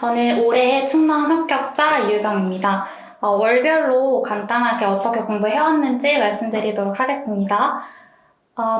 저는 올해 충남 합격자 이유정입니다. 월별로 간단하게 어떻게 공부해왔는지 말씀드리도록 하겠습니다.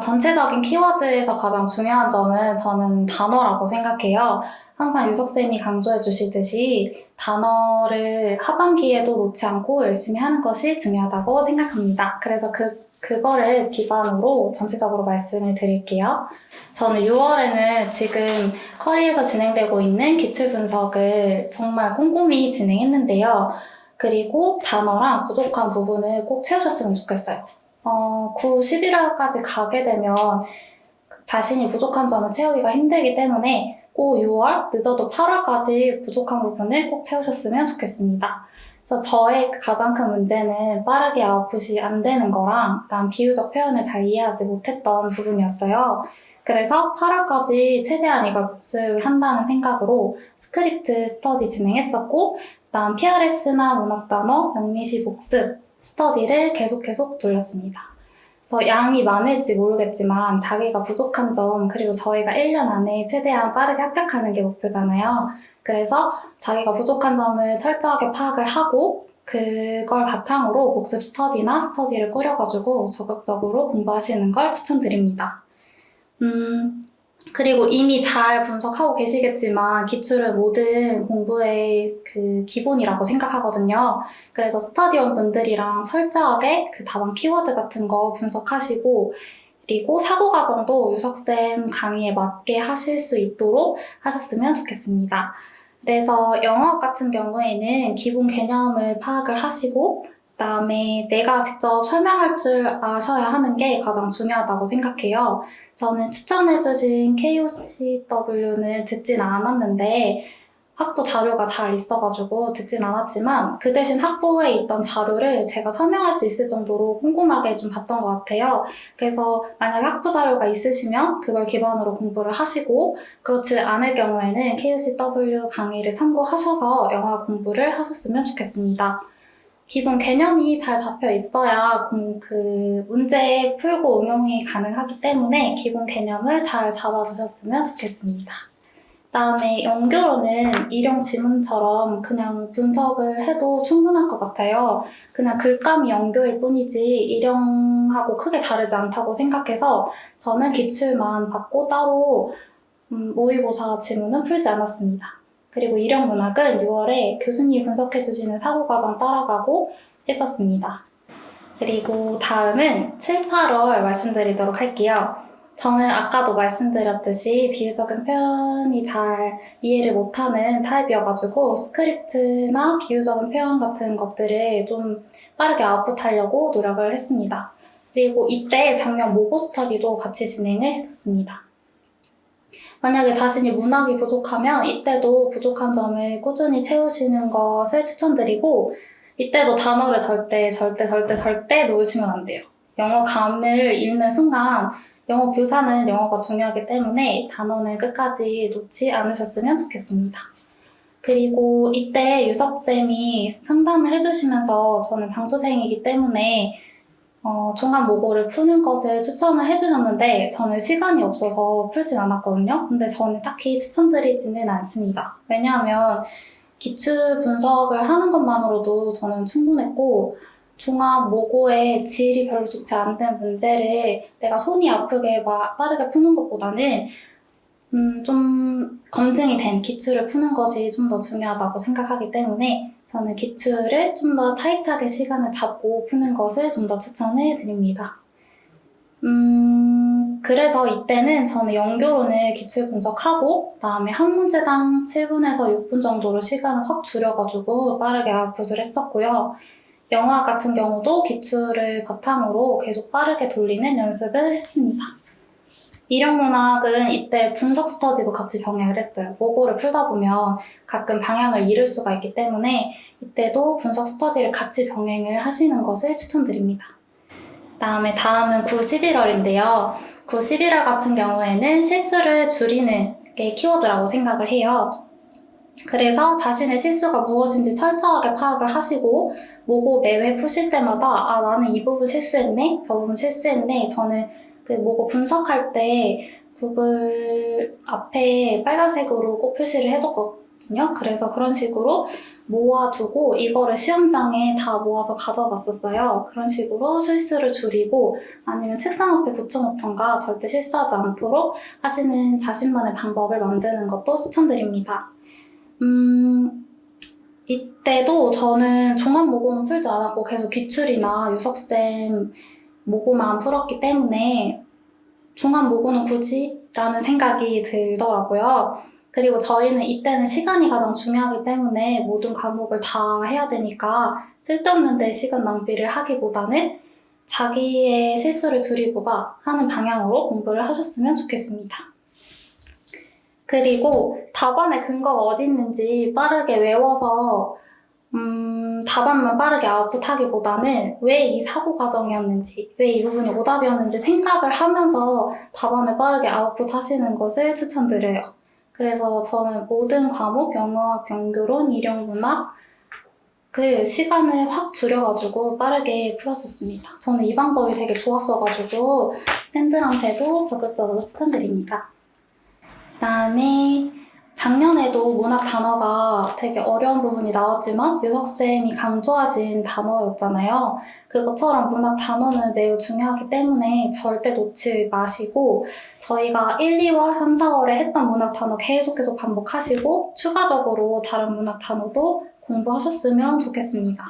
전체적인 키워드에서 가장 중요한 점은 저는 단어라고 생각해요. 항상 유석쌤이 강조해 주시듯이 단어를 하반기에도 놓지 않고 열심히 하는 것이 중요하다고 생각합니다. 그래서 그거를 기반으로 전체적으로 말씀을 드릴게요. 저는 6월에는 지금 커리에서 진행되고 있는 기출 분석을 정말 꼼꼼히 진행했는데요. 그리고 단어랑 부족한 부분을 꼭 채우셨으면 좋겠어요. 9, 11월까지 가게 되면 자신이 부족한 점을 채우기가 힘들기 때문에 꼭 6월, 늦어도 8월까지 부족한 부분을 꼭 채우셨으면 좋겠습니다. 그래서 저의 가장 큰 문제는 빠르게 아웃풋이 안 되는 거랑 그다음 비유적 표현을 잘 이해하지 못했던 부분이었어요. 그래서 8월까지 최대한 이걸 복습을 한다는 생각으로 스크립트 스터디 진행했었고, 그다음 PRS나 문학단어, 영미시 복습 스터디를 계속 돌렸습니다. 그래서 양이 많을지 모르겠지만 자기가 부족한 점, 그리고 저희가 1년 안에 최대한 빠르게 합격하는 게 목표잖아요. 그래서 자기가 부족한 점을 철저하게 파악을 하고 그걸 바탕으로 복습 스터디나 스터디를 꾸려가지고 적극적으로 공부하시는 걸 추천드립니다. 그리고 이미 잘 분석하고 계시겠지만 기출은 모든 공부의 그 기본이라고 생각하거든요. 그래서 스터디원 분들이랑 철저하게 그 답안 키워드 같은 거 분석하시고, 그리고 사고 과정도 유석쌤 강의에 맞게 하실 수 있도록 하셨으면 좋겠습니다. 그래서 영어학 같은 경우에는 기본 개념을 파악을 하시고, 그다음에 내가 직접 설명할 줄 아셔야 하는 게 가장 중요하다고 생각해요. 저는 추천해주신 KOCW는 듣진 않았는데 학부 자료가 잘 있어가지고 듣진 않았지만 그 대신 학부에 있던 자료를 제가 설명할 수 있을 정도로 꼼꼼하게 좀 봤던 것 같아요. 그래서 만약에 학부 자료가 있으시면 그걸 기반으로 공부를 하시고, 그렇지 않을 경우에는 KOCW 강의를 참고하셔서 영어 공부를 하셨으면 좋겠습니다. 기본 개념이 잘 잡혀 있어야 그 문제 풀고 응용이 가능하기 때문에 기본 개념을 잘 잡아두셨으면 좋겠습니다. 그다음에 연교로는 일용 지문처럼 그냥 분석을 해도 충분할 것 같아요. 그냥 글감이 연교일 뿐이지 일용하고 크게 다르지 않다고 생각해서 저는 기출만 받고 따로 모의고사 지문은 풀지 않았습니다. 그리고 일용문학은 6월에 교수님이 분석해주시는 사고과정 따라가고 했었습니다. 그리고 다음은 7, 8월 말씀드리도록 할게요. 저는 아까도 말씀드렸듯이 비유적인 표현이 잘 이해를 못하는 타입이어가지고 스크립트나 비유적인 표현 같은 것들을 좀 빠르게 아웃풋하려고 노력을 했습니다. 그리고 이때 작년 모고 스터디도 같이 진행을 했었습니다. 만약에 자신이 문학이 부족하면 이때도 부족한 점을 꾸준히 채우시는 것을 추천드리고, 이때도 단어를 절대 놓으시면 안 돼요. 영어 감을 읽는 순간 영어 교사는 영어가 중요하기 때문에 단어는 끝까지 놓지 않으셨으면 좋겠습니다. 그리고 이때 유석쌤이 상담을 해주시면서 저는 장수생이기 때문에 종합 모고를 푸는 것을 추천을 해주셨는데 저는 시간이 없어서 풀진 않았거든요. 근데 저는 딱히 추천드리지는 않습니다. 왜냐하면 기출 분석을 하는 것만으로도 저는 충분했고, 종합 모고의 질이 별로 좋지 않은 문제를 내가 손이 아프게 빠르게 푸는 것보다는 좀 검증이 된 기출을 푸는 것이 좀 더 중요하다고 생각하기 때문에 저는 기출을 좀 더 타이트하게 시간을 잡고 푸는 것을 좀 더 추천해 드립니다. 그래서 이때는 저는 연교론을 기출 분석하고 그다음에 한 문제당 7분에서 6분 정도로 시간을 확 줄여가지고 빠르게 아웃풋을 했었고요. 영화 같은 경우도 기출을 바탕으로 계속 빠르게 돌리는 연습을 했습니다. 일용문학은 이때 분석 스터디도 같이 병행을 했어요. 모고를 풀다 보면 가끔 방향을 잃을 수가 있기 때문에 이때도 분석 스터디를 같이 병행을 하시는 것을 추천드립니다. 다음은 9, 11월인데요. 9, 11월 같은 경우에는 실수를 줄이는 게 키워드라고 생각을 해요. 그래서 자신의 실수가 무엇인지 철저하게 파악을 하시고 모고 매회 푸실 때마다 나는 이 부분 실수했네, 저 부분 실수했네. 저는 그 모고 분석할 때 구글 앞에 빨간색으로 꼭 표시를 있거든요. 그래서 그런 식으로 모아두고 이거를 시험장에 다 모아서 가져갔었어요. 그런 식으로 실수를 줄이고 아니면 책상 앞에 붙여놓던가 절대 실수하지 않도록 하시는 자신만의 방법을 만드는 것도 추천드립니다. 이때도 저는 종합 모고는 풀지 않았고 계속 기출이나 유석쌤 모고만 풀었기 때문에 종합 모고는 굳이? 라는 생각이 들더라고요. 그리고 저희는 이때는 시간이 가장 중요하기 때문에 모든 과목을 다 해야 되니까 쓸데없는 데 시간 낭비를 하기보다는 자기의 실수를 줄이고자 하는 방향으로 공부를 하셨으면 좋겠습니다. 그리고 답안의 근거가 어디 있는지 빠르게 외워서 답안만 빠르게 아웃풋하기보다는 왜 이 사고 과정이었는지, 왜 이 부분이 오답이었는지 생각을 하면서 답안을 빠르게 아웃풋하시는 것을 추천드려요. 그래서 저는 모든 과목, 영어학, 연교론, 일용문학 그 시간을 확 줄여가지고 빠르게 풀었었습니다. 저는 이 방법이 되게 좋았어가지고 쌤들한테도 적극적으로 추천드립니다. 그다음에 작년에도 문학 단어가 되게 어려운 부분이 나왔지만 유석쌤이 강조하신 단어였잖아요. 그것처럼 문학 단어는 매우 중요하기 때문에 절대 놓지 마시고 저희가 1, 2월, 3, 4월에 했던 문학 단어 계속 반복하시고 추가적으로 다른 문학 단어도 공부하셨으면 좋겠습니다.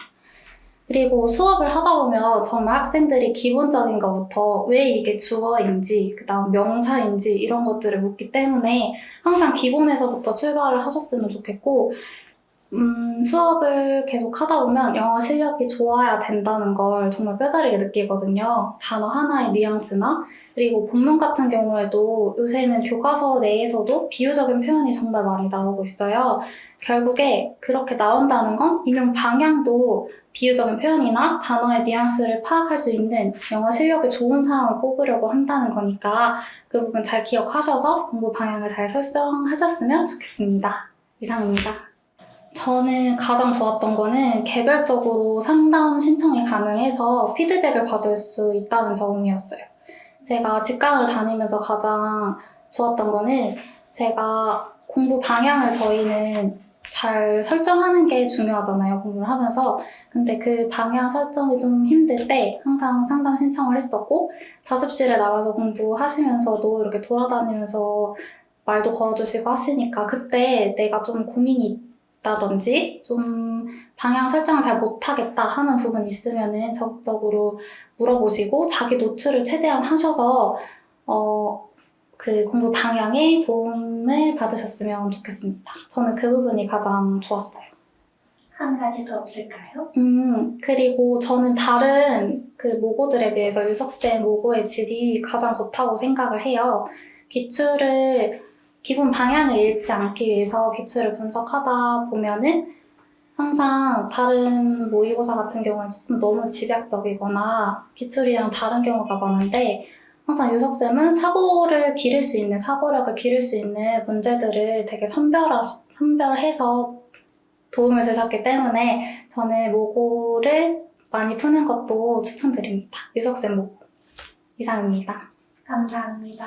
그리고 수업을 하다 보면 정말 학생들이 기본적인 것부터 왜 이게 주어인지, 그 다음 명사인지 이런 것들을 묻기 때문에 항상 기본에서부터 출발을 하셨으면 좋겠고, 수업을 계속 하다 보면 영어 실력이 좋아야 된다는 걸 정말 뼈저리게 느끼거든요. 단어 하나의 뉘앙스나, 그리고 본문 같은 경우에도 요새는 교과서 내에서도 비유적인 표현이 정말 많이 나오고 있어요. 결국에 그렇게 나온다는 건 이명 방향도 비유적인 표현이나 단어의 뉘앙스를 파악할 수 있는 영어 실력이 좋은 사람을 뽑으려고 한다는 거니까 그 부분 잘 기억하셔서 공부 방향을 잘 설정하셨으면 좋겠습니다. 이상입니다. 저는 가장 좋았던 거는 개별적으로 상담 신청이 가능해서 피드백을 받을 수 있다는 점이었어요. 제가 직강을 다니면서 가장 좋았던 거는 제가 공부 방향을 저희는 잘 설정하는 게 중요하잖아요, 공부를 하면서. 근데 그 방향 설정이 좀 힘들 때 항상 상담 신청을 했었고 자습실에 나가서 공부하시면서도 이렇게 돌아다니면서 말도 걸어주시고 하시니까 그때 내가 좀 고민이 있다든지 좀 방향 설정을 잘 못하겠다 하는 부분이 있으면은 적극적으로 물어보시고 자기 노출을 최대한 하셔서 그 공부 방향에 도움을 받으셨으면 좋겠습니다. 저는 그 부분이 가장 좋았어요. 한 가지 더 없을까요? 그리고 저는 다른 그 모고들에 비해서 유석쌤 모고의 질이 가장 좋다고 생각을 해요. 기본 방향을 잃지 않기 위해서 기출을 분석하다 보면은 항상 다른 모의고사 같은 경우는 조금 너무 집약적이거나 기출이랑 다른 경우가 많은데 항상 유석쌤은 사고력을 기를 수 있는 문제들을 되게 선별해서 도움을 주셨기 때문에 저는 모고를 많이 푸는 것도 추천드립니다. 유석쌤 모고. 이상입니다. 감사합니다.